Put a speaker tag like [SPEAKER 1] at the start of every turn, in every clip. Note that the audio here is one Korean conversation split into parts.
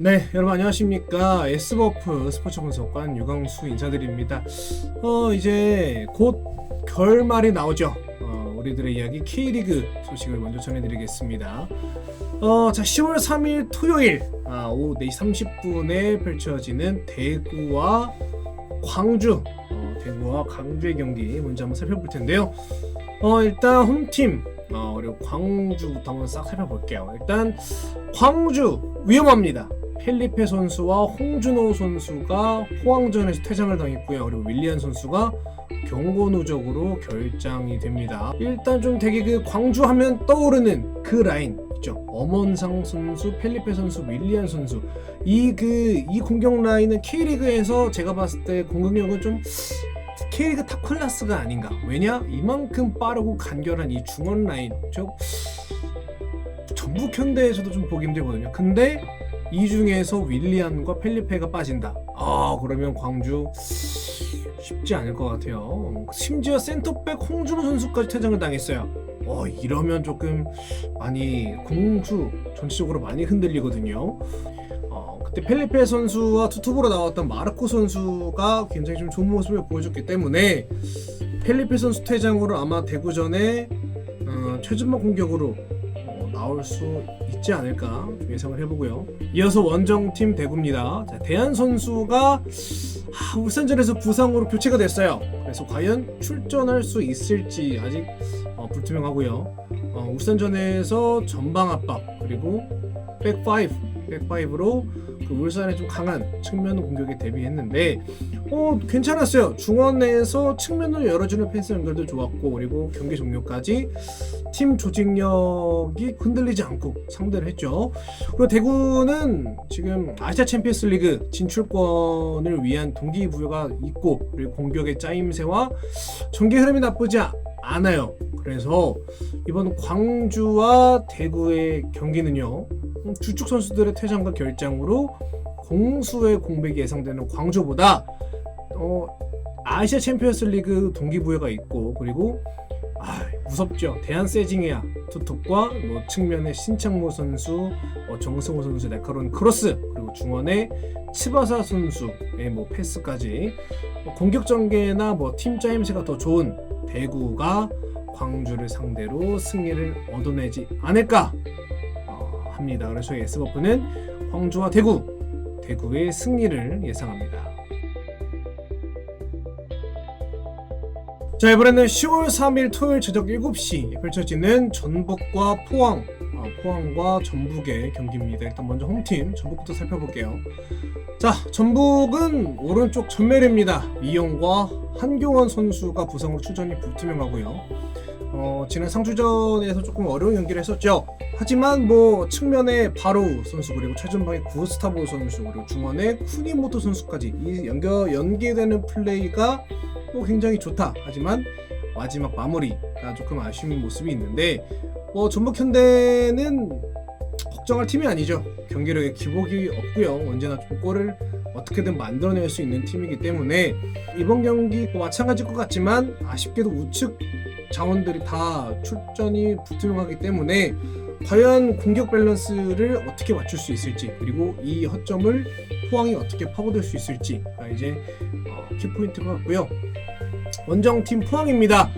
[SPEAKER 1] 네, 여러분 안녕하십니까. S버프 스포츠 분석관 유광수 인사드립니다. 이제 곧 결말이 나오죠. 우리들의 이야기 K리그 소식을 먼저 전해드리겠습니다. 자, 10월 3일 토요일 오후 4시 30분에 펼쳐지는 대구와 광주의 경기 먼저 한번 살펴볼 텐데요. 일단 홈팀 그리고 광주부터 한번 싹 살펴볼게요. 일단 광주 위험합니다. 펠리페 선수와 홍준호 선수가 포항전에서 퇴장을 당했고요. 그리고 윌리안 선수가 경고 누적으로 결장이 됩니다. 일단 좀 되게 그 광주 하면 떠오르는 그 라인 있죠. 엄원상 선수, 펠리페 선수, 윌리안 선수. 이 공격 라인은 K리그에서 제가 봤을 때 공격력은 좀 K리그 탑 클래스가 아닌가. 왜냐? 이만큼 빠르고 간결한 이 중원 라인. 전북 현대에서도 좀 보기 힘들거든요. 근데 이 중에서 윌리안과 펠리페가 빠진다. 그러면 광주 쉽지 않을 것 같아요. 심지어 센터백 홍준호 선수까지 퇴장을 당했어요. 이러면 조금 많이 공수 전체적으로 많이 흔들리거든요. 그때 펠리페 선수와 투톱으로 나왔던 마르코 선수가 굉장히 좀 좋은 모습을 보여줬기 때문에 펠리페 선수 퇴장으로 아마 대구전에 최전방 공격으로 나올 수 있지 않을까 예상을 해보고요. 이어서 원정팀 대구입니다. 자, 대한 선수가 울산전에서 부상으로 교체가 됐어요. 그래서 과연 출전할 수 있을지 아직 불투명하고요. 울산전에서 전방 압박 그리고 백파이브로 그 울산의 좀 강한 측면 공격에 대비했는데 괜찮았어요. 중원에서 측면으로 열어주는 패스 연결도 좋았고, 그리고 경기 종료까지 팀 조직력이 흔들리지 않고 상대를 했죠. 그리고 대구는 지금 아시아 챔피언스 리그 진출권을 위한 동기부여가 있고, 그리고 공격의 짜임새와 전개 흐름이 나쁘지 않아요. 그래서 이번 광주와 대구의 경기는요, 주축 선수들의 퇴장과 결장으로 공수의 공백이 예상되는 광주보다 아시아 챔피언스 리그 동기부여가 있고, 그리고 무섭죠. 대한 세징야 투톱과 측면의 신창모 선수, 정승호 선수 날카로운 크로스, 그리고 중원의 치바사 선수의 패스까지 공격 전개나 팀 짜임새가 더 좋은 대구가 광주를 상대로 승리를 얻어내지 않을까 합니다. 그래서 저희 S버프는 광주와 대구의 승리를 예상합니다. 자, 이번에는 10월 3일 토요일 저녁 7시 펼쳐지는 전북과 포항과 전북의 경기입니다. 일단 먼저 홈팀 전북부터 살펴볼게요. 자, 전북은 오른쪽 전멸입니다. 이영과 한경원 선수가 부상으로 출전이 불투명하고요. 지난 상주전에서 조금 어려운 경기를 했었죠. 하지만 측면에 바로 선수, 그리고 최전방에 구스타보 선수, 그리고 중원에 쿠니모토 선수까지 이 연계되는 플레이가 굉장히 좋다. 하지만 마지막 마무리가 조금 아쉬운 모습이 있는데, 전북 현대는 걱정할 팀이 아니죠. 경기력에 기복이 없고요. 언제나 좀 골을 어떻게든 만들어낼 수 있는 팀이기 때문에 이번 경기 마찬가지일 것 같지만 아쉽게도 우측 자원들이 다 출전이 불투명하기 때문에 과연 공격 밸런스를 어떻게 맞출 수 있을지, 그리고 이 허점을 포항이 어떻게 파고들 수 있을지가 이제 키포인트가 같고요. 원정팀 포항입니다.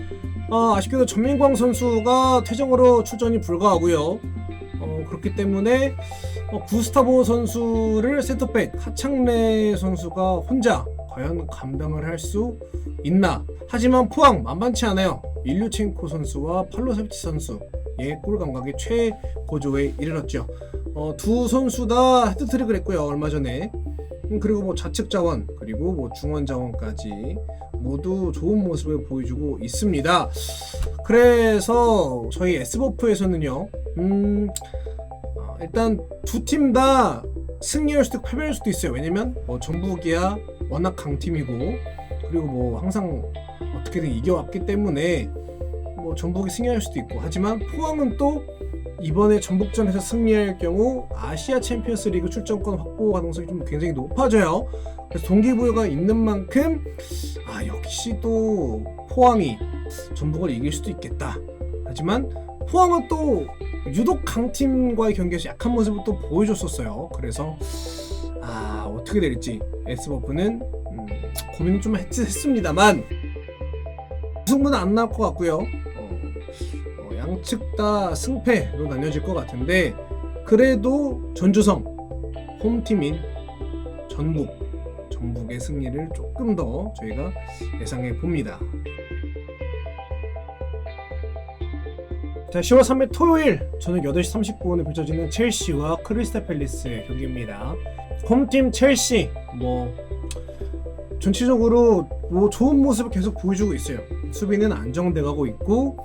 [SPEAKER 1] 아쉽게도 전민광 선수가 퇴장으로 출전이 불가하고요. 그렇기 때문에 구스타보 선수를 센터백 하창래 선수가 혼자 과연 감당을 할 수 있나. 하지만 포항 만만치 않아요. 일류첸코 선수와 팔로세비치 선수의 골 감각의 최고조에 이르렀죠. 두 선수 다 헤드트릭을 했고요, 얼마 전에. 그리고 좌측 자원, 그리고 중원 자원까지 모두 좋은 모습을 보여주고 있습니다. 그래서 저희 S버프에서는요, 일단 두 팀 다 승리할 수도 있고 패배할 수도 있어요. 왜냐면 전북이야 워낙 강팀이고, 그리고 항상 어떻게든 이겨왔기 때문에 전북이 승리할 수도 있고, 하지만 포항은 또 이번에 전북전에서 승리할 경우 아시아 챔피언스 리그 출전권 확보 가능성이 좀 굉장히 높아져요. 그래서 동기부여가 있는 만큼 역시 또 포항이 전북을 이길 수도 있겠다. 하지만 포항은 또 유독 강팀과의 경기에서 약한 모습을 또 보여줬었어요. 그래서 어떻게 될지 S버프는 고민을 좀 했습니다만 승부는 안 나올 것 같고요. 양측 다 승패로 나뉘어질 것 같은데 그래도 전주성 홈팀인 전북의 승리를 조금 더 저희가 예상해 봅니다. 자, 10월 3일 토요일 저녁 8시 30분에 펼쳐지는 첼시와 크리스탈 팰리스의 경기입니다. 홈팀 첼시 전체적으로 좋은 모습을 계속 보여주고 있어요. 수비는 안정돼 가고 있고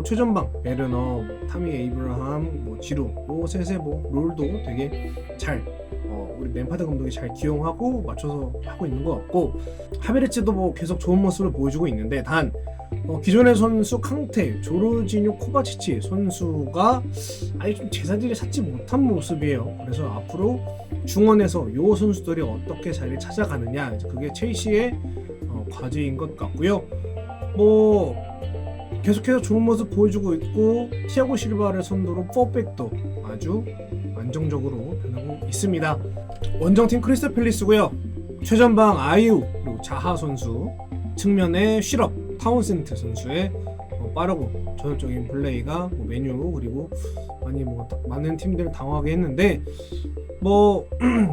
[SPEAKER 1] 최전방 베르너, 타미 에이브라함, 지루, 셋의 롤도 되게 잘 우리 램파드 감독이 잘 기용하고 맞춰서 하고 있는 것 같고 하베르츠도 계속 좋은 모습을 보여주고 있는데 단 기존의 선수 캉테, 조르지뉴, 코바치치 선수가 아직 좀 제자리를 찾지 못한 모습이에요. 그래서 앞으로 중원에서 이 선수들이 어떻게 자리를 찾아가느냐 그게 첼시의 과제인 것 같고요. 계속해서 좋은 모습 보여주고 있고 티아고 실바를 선두로 4백도 아주 안정적으로 변하고 있습니다. 원정팀 크리스탈 팰리스고요. 최전방 아이유 그리고 자하 선수, 측면에 쉬럽, 타운센트 선수의 빠르고 저돌적인 플레이가 메뉴 그리고 많은 팀들을 당황하게 했는데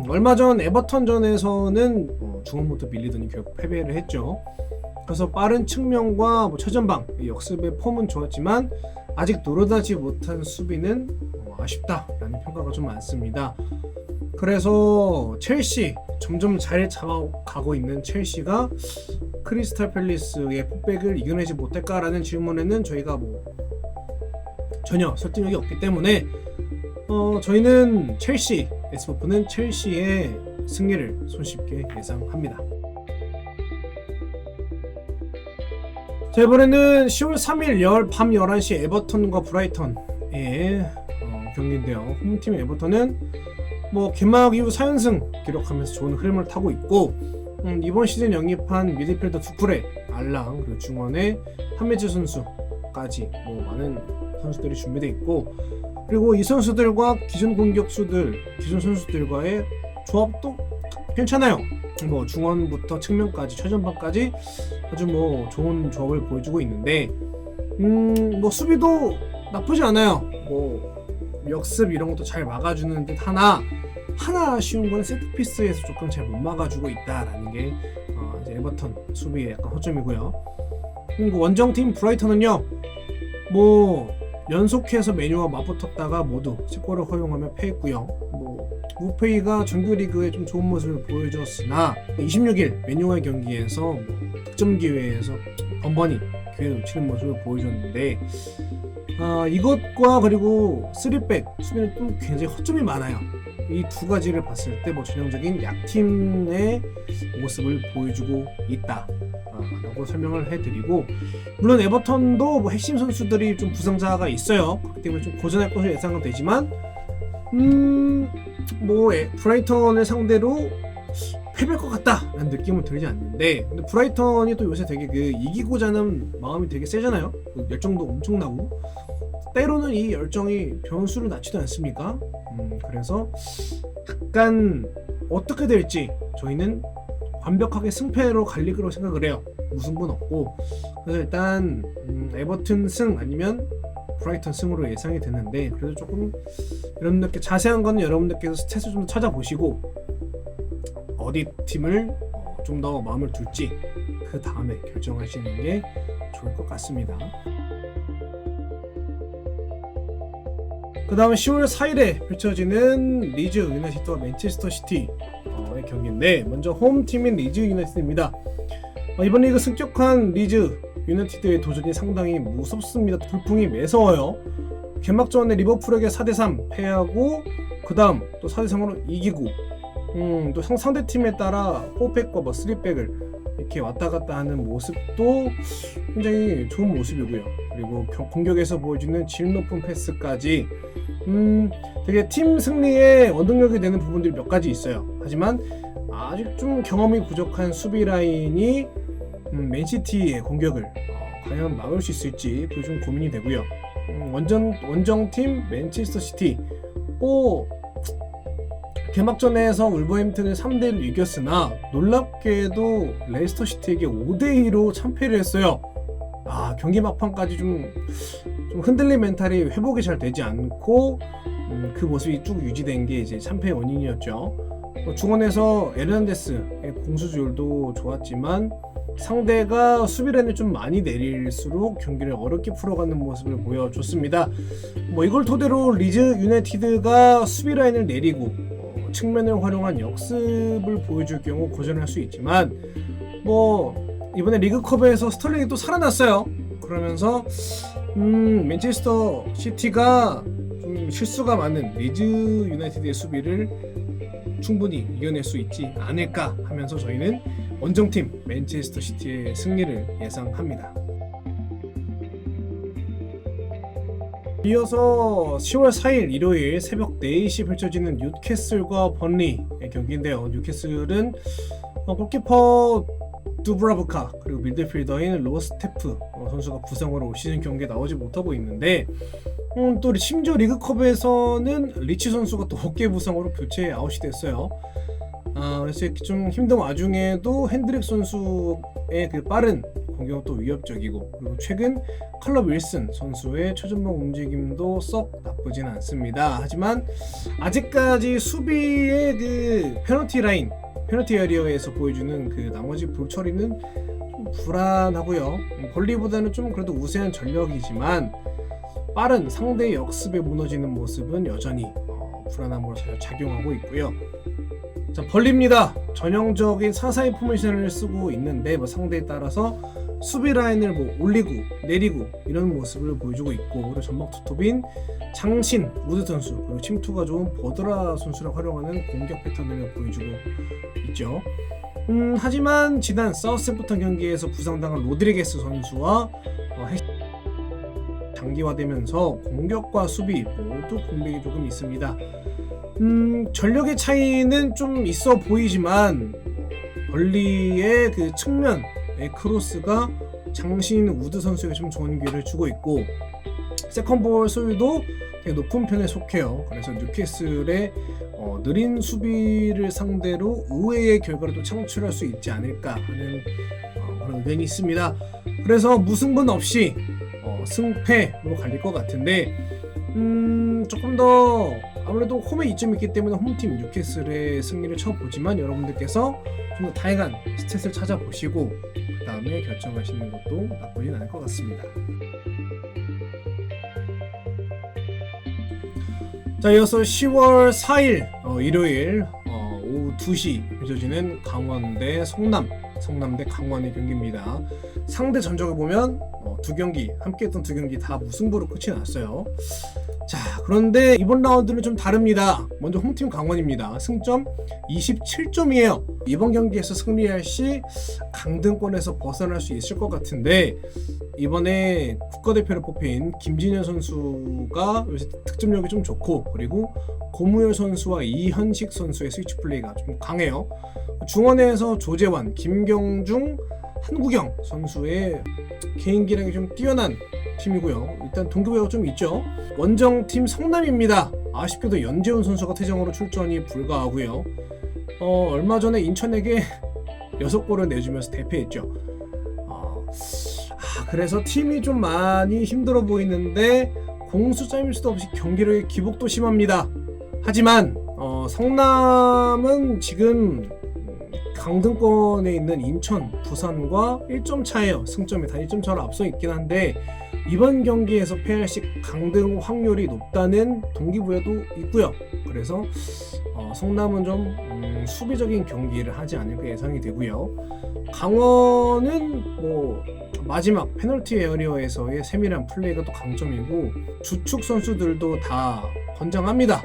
[SPEAKER 1] 얼마 전 에버턴전에서는 중원부터 밀리더니 결국 패배를 했죠. 그래서 빠른 측면과 최전방 역습의 폼은 좋았지만 아직 노릇하지 못한 수비는 아쉽다라는 평가가 좀 많습니다. 그래서 첼시 점점 잘 잡아가고 있는 첼시가 크리스탈 팰리스의 폭백을 이겨내지 못할까라는 질문에는 저희가 전혀 설득력이 없기 때문에 저희는 첼시, S버프는 첼시의 승리를 손쉽게 예상합니다. 자, 이번에는 10월 3일 밤 11시 에버턴과 브라이턴의 경기인데요. 홈팀 에버턴은 개막 이후 4연승 기록하면서 좋은 흐름을 타고 있고 이번 시즌 영입한 미드필더 두쿠레, 알랑, 그리고 중원에 하메즈 선수까지 많은 선수들이 준비되어 있고 그리고 이 선수들과 기존 선수들과의 조합도 괜찮아요. 중원부터 측면까지 최전방까지 아주 좋은 조합을 보여주고 있는데 수비도 나쁘지 않아요. 역습 이런 것도 잘 막아주는 듯 하나 아쉬운 건 세트피스에서 조금 잘 못 막아주고 있다라는 게 이제 에버턴 수비의 약간 허점이고요. 원정팀 브라이턴은요 연속해서 메뉴와 맞붙었다가 모두 3골을 허용하며 패했고요. 우페이가 정규리그에 좀 좋은 모습을 보여줬으나 26일 메뉴와의 경기에서 득점 기회에서 번번이 기회를 놓치는 모습을 보여줬는데 이것과 그리고 3백 수비는 또 굉장히 허점이 많아요. 이 두 가지를 봤을 때 전형적인 약팀의 모습을 보여주고 있다 라고 설명을 해드리고 물론 에버턴도 핵심 선수들이 좀 부상자가 있어요. 그렇기 때문에 좀 고전할 것으로 예상은 되지만 브라이턴을 상대로 패배할 것 같다라는 느낌은 들지 않는데 근데 브라이턴이 또 요새 되게 이기고자 하는 마음이 되게 세잖아요. 열정도 엄청나고 때로는 이 열정이 변수를 낳지도 않습니까? 그래서 약간 어떻게 될지 저희는 완벽하게 승패로 갈릴 거라고 생각을 해요. 무승부는 없고 그래서 일단 에버튼 승 아니면 브라이턴 승으로 예상이 되는데 그래도 조금 여러분들께 자세한 거는 여러분들께서 스탯을 좀 찾아보시고 어디 팀을 좀 더 마음을 둘지 그 다음에 결정하시는 게 좋을 것 같습니다. 그 다음 10월 4일에 펼쳐지는 리즈 유나이티드와 맨체스터 시티의 경기인데 먼저 홈팀인 리즈 유나이티드입니다. 이번 리그 승격한 리즈 유나이티드의 도전이 상당히 무섭습니다. 돌풍이 매서워요. 개막전에 리버풀에게 4대3 패하고 그 다음 또 4대3으로 이기고 또 상대팀에 따라 4백과 3백을 이렇게 왔다 갔다 하는 모습도 굉장히 좋은 모습이고요. 그리고 공격에서 보여주는 질 높은 패스까지 되게 팀 승리에 원동력이 되는 부분들이 몇 가지 있어요. 하지만 아직 좀 경험이 부족한 수비 라인이 맨시티의 공격을 과연 막을 수 있을지 그게 좀 고민이 되고요. 원정팀 맨체스터 시티 개막전에서 울버햄튼을 3대1로 이겼으나 놀랍게도 레이스터시티에게 5대2로 참패를 했어요. 경기 막판까지 좀 흔들린 멘탈이 회복이 잘 되지 않고 그 모습이 쭉 유지된 게 이제 참패의 원인이었죠. 중원에서 에르난데스의 공수 조율도 좋았지만 상대가 수비라인을 좀 많이 내릴수록 경기를 어렵게 풀어가는 모습을 보여줬습니다. 이걸 토대로 리즈 유나이티드가 수비라인을 내리고 측면을 활용한 역습을 보여줄 경우 고전할 수 있지만 이번에 리그컵에서 스털링이 또 살아났어요. 그러면서 맨체스터 시티가 좀 실수가 많은 리즈 유나이티드의 수비를 충분히 이겨낼 수 있지 않을까 하면서 저희는 원정팀 맨체스터 시티의 승리를 예상합니다. 이어서 10월 4일 일요일 새벽 4시 펼쳐지는 뉴캐슬과 번리의 경기인데요. 뉴캐슬은 골키퍼 두브라브카 그리고 미드필더인 로스테프 선수가 부상으로 올 시즌 경기에 나오지 못하고 있는데 또 심지어 리그컵에서는 리치 선수가 또 어깨 부상으로 교체 아웃이 됐어요. 그래서 이렇게 좀 힘든 와중에도 핸드릭 선수의 그 빠른 공격은 또 위협적이고, 그리고 최근 칼럼 윌슨 선수의 최전방 움직임도 썩 나쁘진 않습니다. 하지만 아직까지 수비의 그 페널티 에리어에서 보여주는 그 나머지 볼 처리는 좀 불안하고요. 벌리보다는 좀 그래도 우세한 전력이지만 빠른 상대 역습에 무너지는 모습은 여전히 불안함으로 작용하고 있고요. 자, 벌립니다. 전형적인 사사의 포메이션을 쓰고 있는데 상대에 따라서 수비 라인을 올리고 내리고 이런 모습을 보여주고 있고, 그리고 전방 투톱인 장신 우드 선수 그리고 침투가 좋은 버드라 선수를 활용하는 공격 패턴을 보여주고 있죠. 하지만 지난 사우스햄프턴 경기에서 부상당한 로드리게스 선수와 장기화되면서 공격과 수비 모두 공백이 조금 있습니다. 전력의 차이는 좀 있어 보이지만 벌리의 그 측면의 크로스가 장신 우드 선수에게 좀 좋은 기회를 주고 있고, 세컨볼 소유도 되게 높은 편에 속해요. 그래서 뉴캐슬의 느린 수비를 상대로 의외의 결과를 또 창출할 수 있지 않을까 하는 그런 의견이 있습니다. 그래서 무승부는 없이 승패로 갈릴 것 같은데, 조금 더 아무래도 홈에 이점이 있기 때문에 홈팀 뉴캐슬의 승리를 쳐보지만 여러분들께서 좀 더 다양한 스탯을 찾아보시고 그 다음에 결정하시는 것도 나쁘진 않을 것 같습니다. 자, 이어서 10월 4일 일요일 오후 2시 펼쳐지는 강원 대 성남 대 강원의 경기입니다. 상대 전적을 보면 두 경기 함께 했던 두 경기 다 무승부로 끝이 났어요. 자, 그런데 이번 라운드는 좀 다릅니다. 먼저 홈팀 강원입니다. 승점 27점이에요. 이번 경기에서 승리할 시 강등권에서 벗어날 수 있을 것 같은데, 이번에 국가대표로 뽑힌 김진현 선수가 요새 득점력이 좀 좋고, 그리고 고무열 선수와 이현식 선수의 스위치 플레이가 좀 강해요. 중원에서 조재환, 김경중, 한국영 선수의 개인기량이 좀 뛰어난 팀이고요. 일단 동기부여가 좀 있죠. 원정팀 성남입니다. 아쉽게도 연재훈 선수가 퇴장으로 출전이 불가하고요. 얼마 전에 인천에게 6골을 내주면서 대패했죠. 그래서 팀이 좀 많이 힘들어 보이는데 공수 짜임일 수도 없이 경기력의 기복도 심합니다. 하지만 성남은 지금 강등권에 있는 인천, 부산과 1점 차예요. 승점이 다 1점 차로 앞서 있긴 한데 이번 경기에서 패할 시 강등 확률이 높다는 동기부여도 있고요. 그래서 성남은 좀 수비적인 경기를 하지 않을까 예상이 되고요. 강원은 마지막 페널티 에어리어에서의 세밀한 플레이가 또 강점이고 주축 선수들도 다 건장합니다.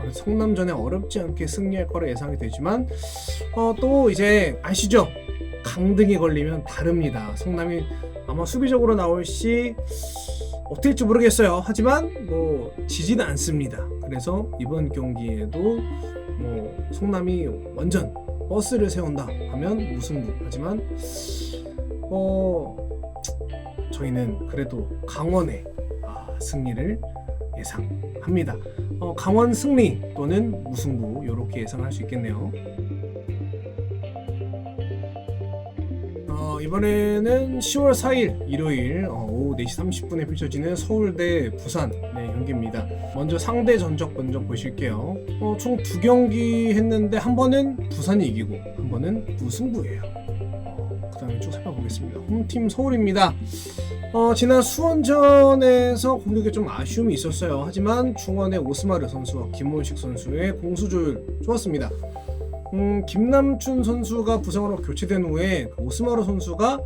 [SPEAKER 1] 성남전에 어렵지 않게 승리할 거라 예상이 되지만 또 이제 아시죠? 강등이 걸리면 다릅니다. 성남이 아마 수비적으로 나올 시 어떻게 될지 모르겠어요. 하지만 지지는 않습니다. 그래서 이번 경기에도 성남이 완전 버스를 세운다 하면 무승부. 하지만 저희는 그래도 강원의 승리를 예상합니다. 강원 승리 또는 무승부 이렇게 예상할 수 있겠네요. 이번에는 10월 4일 일요일 오후 4시 30분에 펼쳐지는 서울대 부산 경기입니다. 먼저 상대 전적 먼저 보실게요. 총 2경기 했는데 한 번은 부산이 이기고 한 번은 무승부예요. 그 다음에 쭉 살펴보겠습니다. 홈팀 서울입니다. 지난 수원전에서 공격에 좀 아쉬움이 있었어요. 하지만 중원의 오스마르 선수와 김원식 선수의 공수조율 좋았습니다. 김남춘 선수가 부상으로 교체된 후에 오스마르 선수가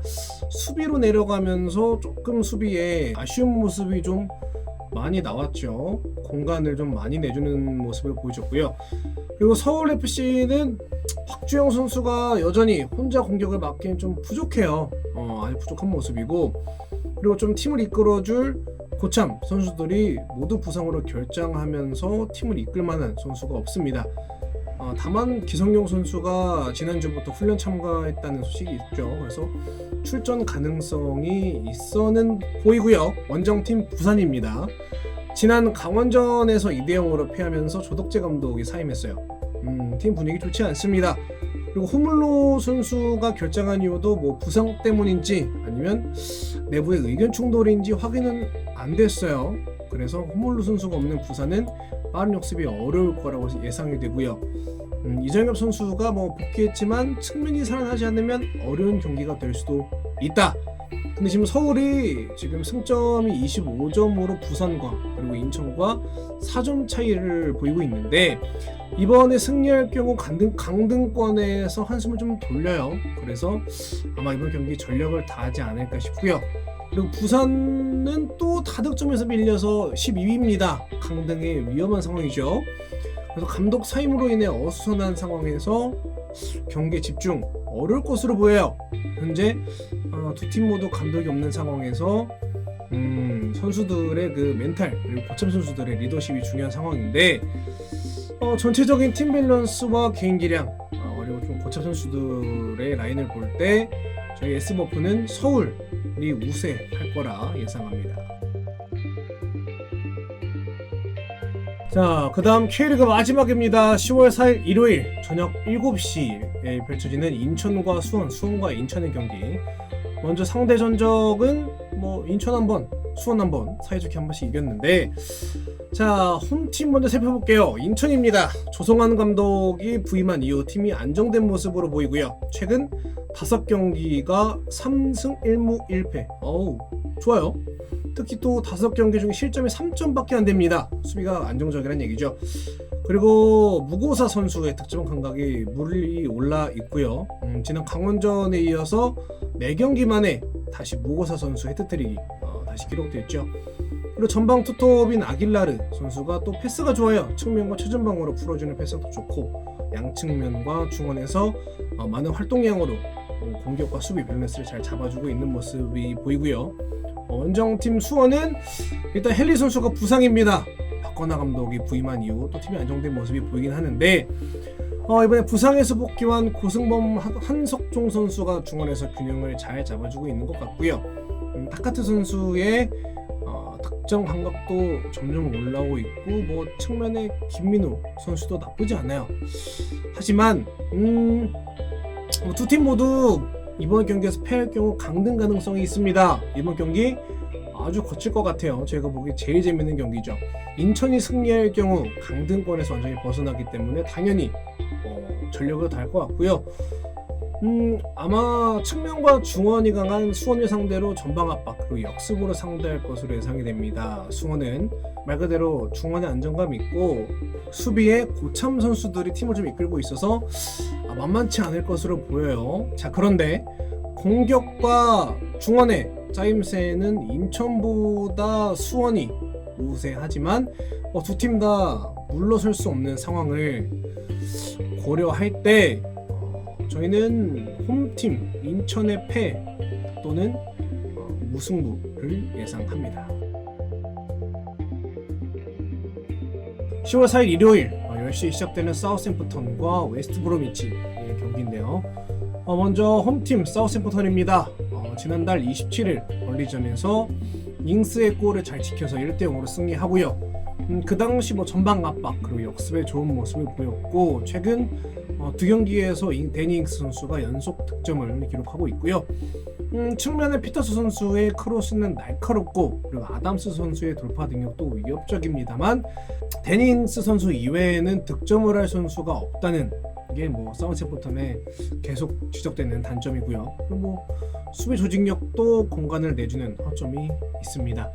[SPEAKER 1] 수비로 내려가면서 조금 수비에 아쉬운 모습이 좀 많이 나왔죠. 공간을 좀 많이 내주는 모습을 보여줬고요. 그리고 서울FC는 박주영 선수가 여전히 혼자 공격을 맡기엔 좀 부족해요. 아주 부족한 모습이고, 그리고 좀 팀을 이끌어줄 고참 선수들이 모두 부상으로 결장하면서 팀을 이끌 만한 선수가 없습니다. 다만 기성용 선수가 지난주부터 훈련 참가했다는 소식이 있죠. 그래서 출전 가능성이 있어는 보이고요. 원정팀 부산입니다. 지난 강원전에서 2대0으로 패하면서 조덕재 감독이 사임했어요. 팀 분위기 좋지 않습니다. 그리고 호물로 선수가 결장한 이유도 뭐 부상 때문인지 아니면 내부의 의견 충돌인지 확인은 안 됐어요. 그래서 호물로 선수가 없는 부산은 빠른 역습이 어려울 거라고 예상이 되고요. 이정엽 선수가 뭐 복귀했지만 측면이 살아나지 않으면 어려운 경기가 될 수도 있다. 근데 지금 서울이 지금 승점이 25점으로 부산과 그리고 인천과 4점 차이를 보이고 있는데, 이번에 승리할 경우 강등권에서 한숨을 좀 돌려요. 그래서 아마 이번 경기 전력을 다하지 않을까 싶고요. 그리고 부산은 또 다득점에서 밀려서 12위입니다. 강등의 위험한 상황이죠. 그래서 감독 사임으로 인해 어수선한 상황에서 경기에 집중 어려울 것으로 보여요. 현재 두 팀 모두 감독이 없는 상황에서 선수들의 그 멘탈 그리고 고참 선수들의 리더십이 중요한 상황인데, 전체적인 팀 밸런스와 개인 기량 그리고 좀 고참 선수들의 라인을 볼 때 저희 S버프는 서울이 우세할 거라 예상합니다. 자, 그 다음 K리그 마지막입니다. 10월 4일 일요일 저녁 7시에 펼쳐지는 인천과 수원과 인천의 경기. 먼저 상대 전적은 뭐 인천 한번, 수원 한번 사이좋게 한 번씩 이겼는데, 자, 홈팀 먼저 살펴볼게요. 인천입니다. 조성환 감독이 부임한 이후 팀이 안정된 모습으로 보이고요. 최근 5경기가 3승 1무 1패. 어우, 좋아요. 특히 또 5경기 중에 실점이 3점밖에 안 됩니다. 수비가 안정적이라는 얘기죠. 그리고 무고사 선수의 득점 감각이 물리 올라 있고요. 지난 강원전에 이어서 4경기 만에 다시 무고사 선수 헤트트릭이 다시 기록됐죠. 그리고 전방 투톱인 아길라르 선수가 또 패스가 좋아요. 측면과 최전방으로 풀어주는 패스도 좋고, 양측면과 중원에서 많은 활동량으로 공격과 수비 밸런스를 잘 잡아주고 있는 모습이 보이고요. 원정팀 수원은 일단 헨리 선수가 부상입니다. 박건하 감독이 부임한 이후 또 팀이 안정된 모습이 보이긴 하는데, 이번에 부상에서 복귀한 고승범 한석종 선수가 중원에서 균형을 잘 잡아주고 있는 것 같고요. 타카트 선수의 득점 감각도 점점 올라오고 있고, 뭐 측면에 김민우 선수도 나쁘지 않아요. 하지만 두 팀 모두 이번 경기에서 패할 경우 강등 가능성이 있습니다. 이번 경기 아주 거칠 것 같아요. 제가 보기 제일 재밌는 경기죠. 인천이 승리할 경우 강등권에서 완전히 벗어나기 때문에 당연히 전력을 다할 것 같고요. 아마 측면과 중원이 강한 수원을 상대로 전방 압박 그리고 역습으로 상대할 것으로 예상이 됩니다. 수원은 말 그대로 중원에 안정감 있고 수비에 고참 선수들이 팀을 좀 이끌고 있어서 만만치 않을 것으로 보여요. 자, 그런데 공격과 중원의 짜임새는 인천보다 수원이 우세하지만 두 팀 다 물러설 수 없는 상황을 고려할 때 저희는 홈팀 인천의 패 또는 무승부를 예상합니다. 10월 4일 일요일 10시에 시작되는 사우샘프턴과 웨스트브로미치의 경기인데요. 먼저 홈팀 사우샘프턴입니다. 지난달 27일 벌리전에서 잉스의 골을 잘 지켜서 1대0으로 승리하고요. 그 당시 뭐 전방 압박 그리고 역습에 좋은 모습을 보였고 최근 두 경기에서 데니 잉스 선수가 연속 득점을 기록하고 있고요. 측면에 피터스 선수의 크로스는 날카롭고 그리고 아담스 선수의 돌파 능력도 위협적입니다만 데니 잉스 선수 이외에는 득점을 할 선수가 없다는 게 뭐 사우스햄프턴에 계속 지적되는 단점이고요. 그리고 뭐 수비 조직력도 공간을 내주는 허점이 있습니다.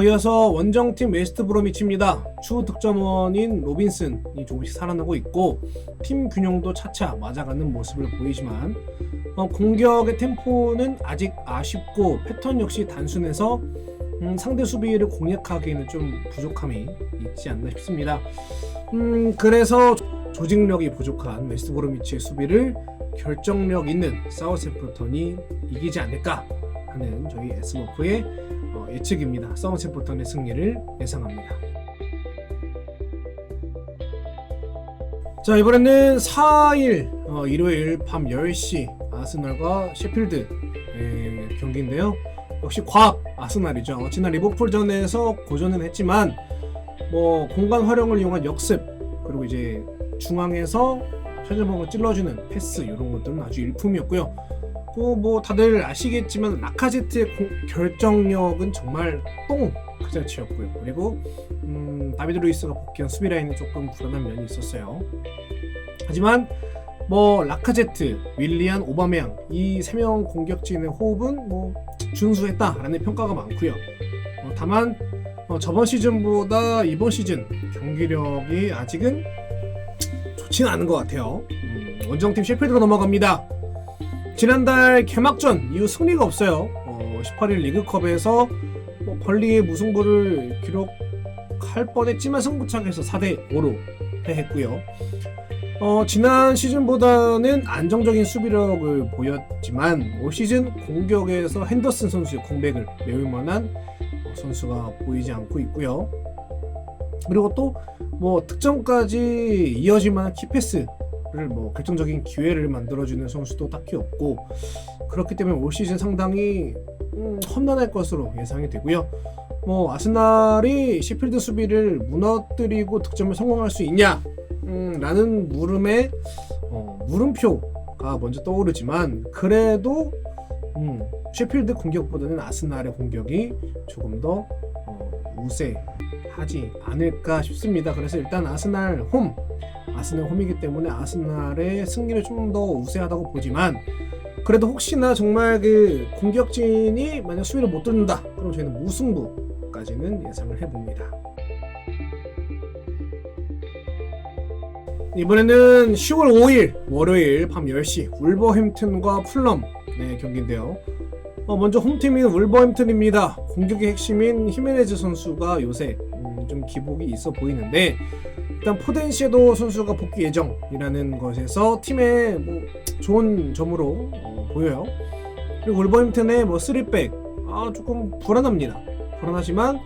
[SPEAKER 1] 이어서 원정팀 웨스트 브로미치입니다. 주 득점원인 로빈슨이 조금씩 살아나고 있고 팀 균형도 차차 맞아가는 모습을 보이지만 공격의 템포는 아직 아쉽고 패턴 역시 단순해서 상대 수비를 공략하기에는 좀 부족함이 있지 않나 싶습니다. 그래서 조직력이 부족한 웨스트 브로미치의 수비를 결정력 있는 사우스햄프턴이 이기지 않을까 하는 저희 S버프의 예측입니다. 사우스햄프턴의 승리를 예상합니다. 자, 이번에는 4일 일요일 밤 10시 아스널과 셰필드 경기인데요. 역시 과학 아스널이죠. 지난 리버풀전에서 고전은 했지만 뭐 공간 활용을 이용한 역습 그리고 이제 중앙에서 최전방을 찔러주는 패스 이런 것들은 아주 일품이었고요. 뭐 다들 아시겠지만 라카제트의 결정력은 정말 똥 그 자체였고요. 그리고 다비드 루이스가 복귀한 수비 라인은 조금 불안한 면이 있었어요. 하지만 뭐 라카제트, 윌리안, 오바메양 이 3명 공격진의 호흡은 뭐 준수했다라는 평가가 많고요. 다만 저번 시즌보다 이번 시즌 경기력이 아직은 좋지는 않은 것 같아요. 원정팀 셰필드가 넘어갑니다. 지난달 개막전 이후 승리가 없어요. 18일 리그컵에서 벌리의 무승부를 기록할 뻔했지만 승부차기에서 4대5로 패했고요. 지난 시즌보다는 안정적인 수비력을 보였지만 올 시즌 공격에서 핸더슨 선수의 공백을 메울 만한 선수가 보이지 않고 있고요. 그리고 또 뭐 득점까지 이어질 만한 키패스를 뭐 결정적인 기회를 만들어주는 선수도 딱히 없고 그렇기 때문에 올 시즌 상당히 험난할 것으로 예상이 되고요. 뭐 아스날이 셰필드 수비를 무너뜨리고 득점을 성공할 수 있냐 라는 물음에 물음표가 먼저 떠오르지만 그래도 셰필드 공격보다는 아스날의 공격이 조금 더 우세하지 않을까 싶습니다. 그래서 일단 아스날 홈이기 때문에 아스날의 승리를 좀 더 우세하다고 보지만 그래도 혹시나 정말 그 공격진이 만약 수비를 못 뚫는다 그럼 저희는 무승부까지는 예상을 해봅니다. 이번에는 10월 5일 월요일 밤 10시 울버햄튼과 풀럼 경기인데요. 먼저 홈팀인 울버햄튼입니다. 공격의 핵심인 히메네즈 선수가 요새 좀 기복이 있어 보이는데 일단 포덴시에도 선수가 복귀 예정이라는 것에서 팀의 뭐 좋은 점으로 보여요. 그리고 울버햄튼의 뭐 3백 조금 불안하지만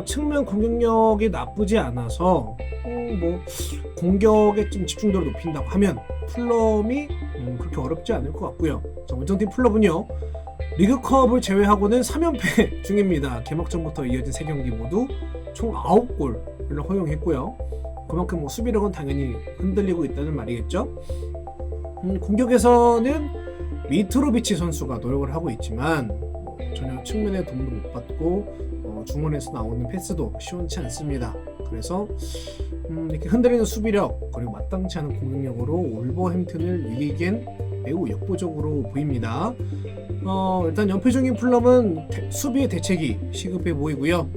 [SPEAKER 1] 측면 공격력이 나쁘지 않아서 뭐 공격에 좀 집중도를 높인다고 하면 풀럼이 그렇게 어렵지 않을 것 같고요. 자, 원정팀 풀럼은요 리그컵을 제외하고는 3연패 중입니다. 개막전부터 이어진 3경기 모두 총 9골을 허용했고요. 그만큼 뭐 수비력은 당연히 흔들리고 있다는 말이겠죠. 공격에서는 미트로비치 선수가 노력을 하고 있지만 전혀 측면의 도움도 못 받고 중원에서 나오는 패스도 시원치 않습니다. 그래서 이렇게 흔들리는 수비력 그리고 마땅치 않은 공격력으로 울버햄튼을 이기기엔 매우 역부족으로 보입니다. 일단 연패 중인 풀럼은 수비의 대책이 시급해 보이고요.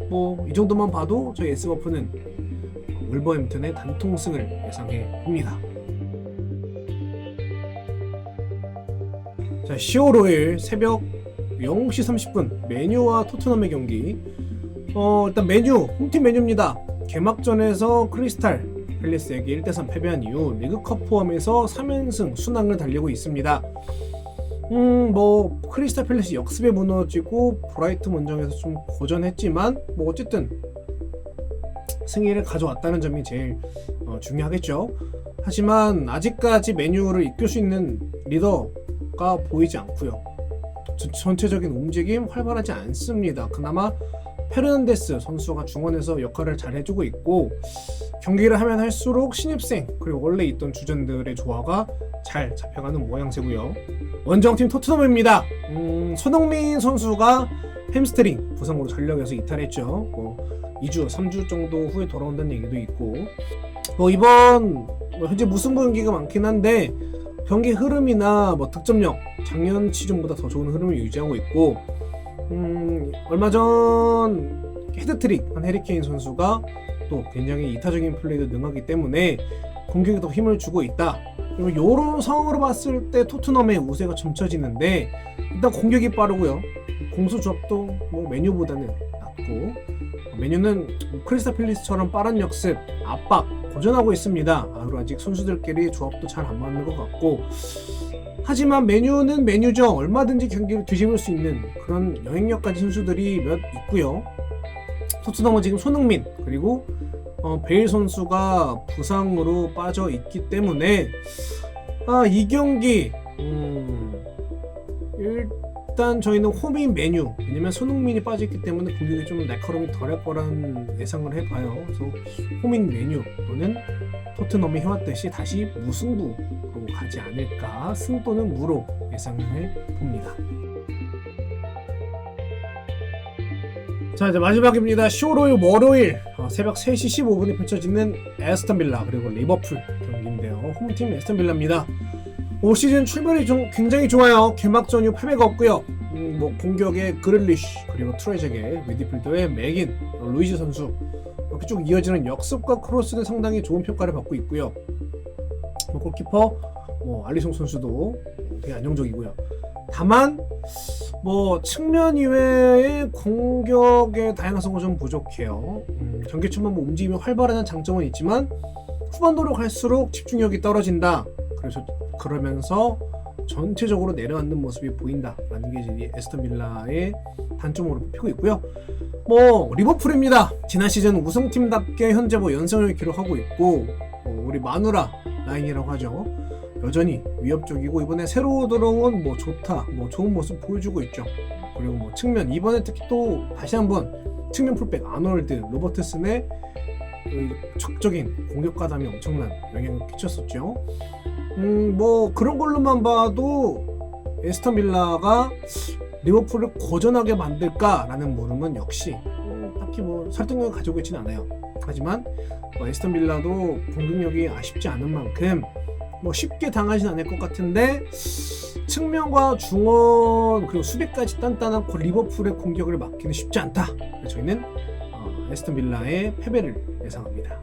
[SPEAKER 1] 뭐 이 정도만 봐도 저희 S버프는 울버햄튼의 단통승을 예상해 봅니다. 자, 10월 5일 새벽 0시 30분 메뉴와 토트넘의 경기. 일단 메뉴, 홈팀 메뉴입니다. 개막전에서 크리스탈 팰리스에게 1대3 패배한 이후 리그컵 포함해서 3연승 순항을 달리고 있습니다. 뭐 크리스탈 팰리스 역습에 무너지고 브라이튼 원정에서 좀 고전했지만 뭐 어쨌든 승리를 가져왔다는 점이 제일 중요하겠죠. 하지만 아직까지 메뉴를 이끌 수 있는 리더가 보이지 않고요. 전체적인 움직임 활발하지 않습니다. 그나마 페르난데스 선수가 중원에서 역할을 잘 해주고 있고, 경기를 하면 할수록 신입생 그리고 원래 있던 주전들의 조화가 잘 잡혀가는 모양새고요. 원정팀 토트넘입니다. 손흥민 선수가 햄스트링 부상으로 전력에서 이탈했죠. 2주, 3주 정도 후에 돌아온다는 얘기도 있고, 이번 현재 무승부 경기가 많긴 한데 경기 흐름이나 득점력 작년 시즌보다 더 좋은 흐름을 유지하고 있고, 얼마 전 헤드트릭 한 해리케인 선수가 또 굉장히 이타적인 플레이도 능하기 때문에 공격에 더 힘을 주고 있다. 그리고 이런 상황으로 봤을 때 토트넘의 우세가 점쳐지는데, 일단 공격이 빠르고요. 공수 조합도 메뉴보다는 낮고, 메뉴는 크리스탈 팰리스처럼 빠른 역습, 압박 고전하고 있습니다. 그리고 아직 선수들끼리 조합도 잘 안 맞는 것 같고, 하지만 메뉴는 메뉴죠. 얼마든지 경기를 뒤집을 수 있는 그런 영향력 가진 선수들이 몇 있고요. 토트넘은 지금 손흥민 그리고 베일 선수가 부상으로 빠져 있기 때문에 이 경기 일단 저희는 홈인 메뉴, 왜냐면 손흥민이 빠졌기 때문에 공격이 좀 날카로움이 덜할 거란 예상을 해봐요. 그래서 홈인 메뉴 또는 토트넘이 해왔듯이 다시 무승부로 가지 않을까, 승 또는 무로 예상을 해봅니다. 자, 이제 마지막입니다. 10월 5일 월요일 새벽 3시 15분에 펼쳐지는 에스턴 빌라 그리고 리버풀 경기인데요. 홈팀 에스턴 빌라입니다. 올 시즌 출발이 좀 굉장히 좋아요. 개막전 이후 패배가 없고요. 공격의 그릴리쉬 그리고 트레제게, 미드필더의 맥인, 루이즈 선수 이렇게 쭉 이어지는 역습과 크로스는 상당히 좋은 평가를 받고 있고요. 골키퍼 알리송 선수도 되게 안정적이고요. 다만 측면 이외의 공격의 다양성은 좀 부족해요. 경기 초반 움직임이 활발한 장점은 있지만 후반도로 갈수록 집중력이 떨어진다. 그러면서 전체적으로 내려앉는 모습이 보인다라는 게 이제 에스턴 빌라의 단점으로 뽑히고 있고요. 리버풀입니다. 지난 시즌 우승팀답게 현재 연승을 기록하고 있고, 우리 마누라 라인이라고 하죠. 여전히 위협적이고, 이번에 새로 들어온 좋다, 좋은 모습 보여주고 있죠. 그리고 측면, 이번에 특히 또 다시 한번 측면 풀백 아놀드 로버트슨의 적적인 공격 가담이 엄청난 영향을 끼쳤었죠. 그런 걸로만 봐도 에스턴 빌라가 리버풀을 고전하게 만들까라는 물음은 역시 딱히 설득력을 가지고 있지는 않아요. 하지만 에스턴 빌라도 공격력이 아쉽지 않은 만큼 쉽게 당하진 않을 것 같은데, 측면과 중원 그리고 수비까지 단단한 리버풀의 공격을 막기는 쉽지 않다. 그래서 저희는 에스턴 빌라의 패배를 예상합니다.